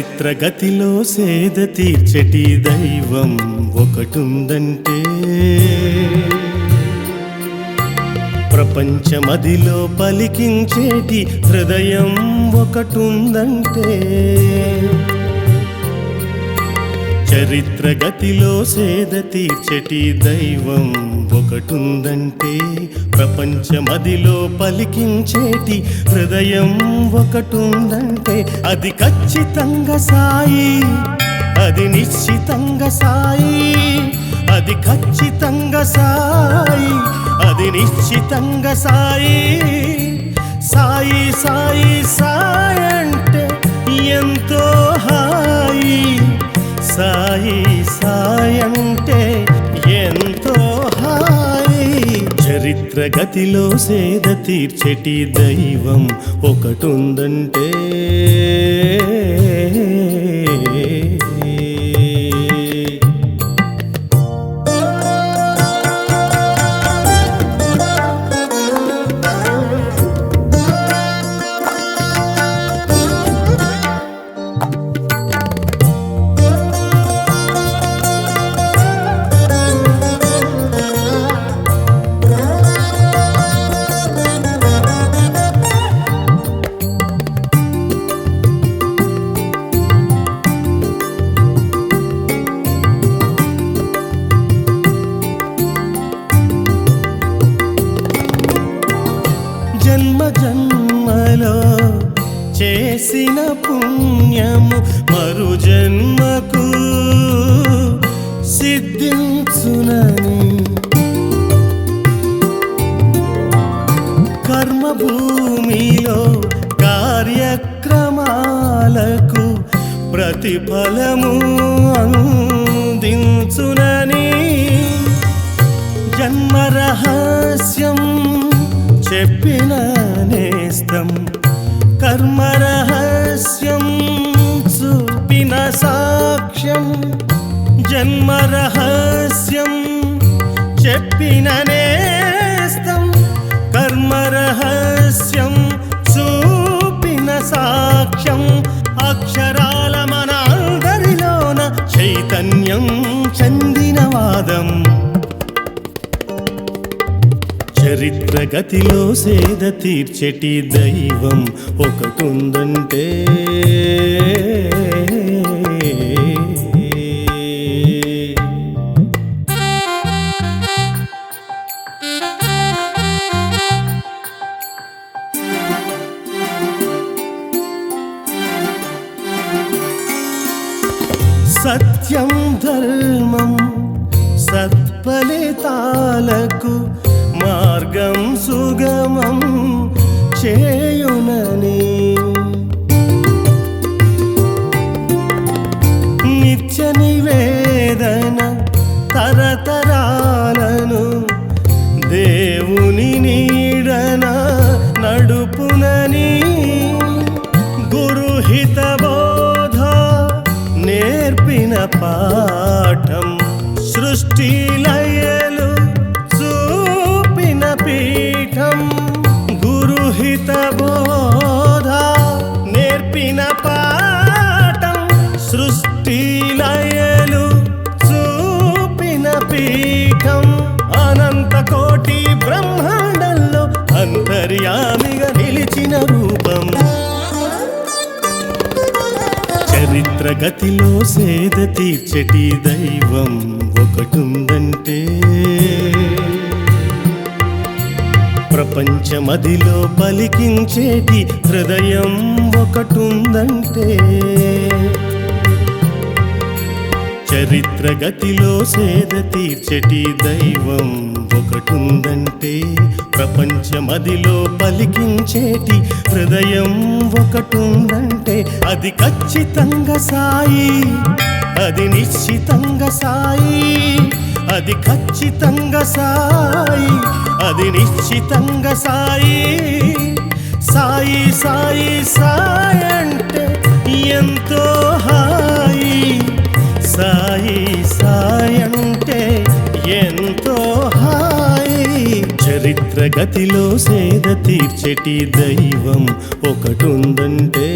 చరిత్ర గతిలో సేద తీర్చటి దైవం ఒకటుందంటే ప్రపంచమదిలో పలికించేటి హృదయం ఒకటుందంటే చరిత్ర గతిలో సేద తీర్చటి దైవం ఒకటుందంటే ప్రపంచమదిలో పలికించేటి హృదయం ఒకటుందంటే అది ఖచ్చితంగా సాయి, అది నిశ్చితంగా సాయి, అది ఖచ్చితంగా సాయి, అది నిశ్చితంగా సాయి. సాయి సాయి సాయి అంటే ఎంతో హాయి, సాయి సాయి అంటే ఎంతో హాయి. చరిత్ర గతిలో సేద తీర్చెటి దైవం ఒకటుందంటే జన్మ జన్మలో చేసిన పుణ్యము మరు జన్మకు సిద్ధించునని కర్మభూమిలో కార్యక్రమాలకు ప్రతిఫలము అందించునని జన్మ రహస్యం చెప్పిన నేస్తం, కర్మ రహస్యం చూపిన సాక్ష్యం. జన్మ రహస్యం చెప్పిన నేస్తం, కర్మ రహస్యం చూపిన సాక్ష్యం. అక్షరాల మన అందరిలోన చైతన్యం చెందిన వాదం. చరిత్ర గతిలో సేద తీర్చెటి దైవం ఒకటుందంటే సత్యం ధర్మం సత్ఫలితాలకు మార్గం సుగమం చేయునని నిత్య నివేదన తరతరాలను దేవుని నీడన నడుపునని గురుహిత బోధ నేర్పిన పాఠం. సృష్టి లయలు చూపిన పీఠం. గురుహిత బోధ నేర్పిన పాఠం. సృష్టి లయలు చూపిన పీఠం. అనంత కోటి బ్రహ్మాండంలో అంతర్యామిగా నిలిచిన రూపం. చరిత్ర గతిలో సేద తీర్చెటి దైవం ఒకటుందంటే ప్రపంచమదిలో పలికించేటి హృదయం ఒకటుందంటే చరిత్ర గతిలో సేద తీర్చెటి దైవం ఒకటుందంటే ప్రపంచమదిలో పలికించేటి హృదయం ఒకటుందంటే అది ఖచ్చితంగా సాయి, అది నిశ్చితంగా సాయి, అది ఖచ్చితంగా సాయి, అది నిశ్చితంగా సాయి. సాయి సాయి సాయి అంటే ఎంతో హాయి, సాయి సాయి అంటే ఎంతో హాయి. చరిత్ర గతిలో సేద తీర్చెటి దైవం ఒకటుందంటే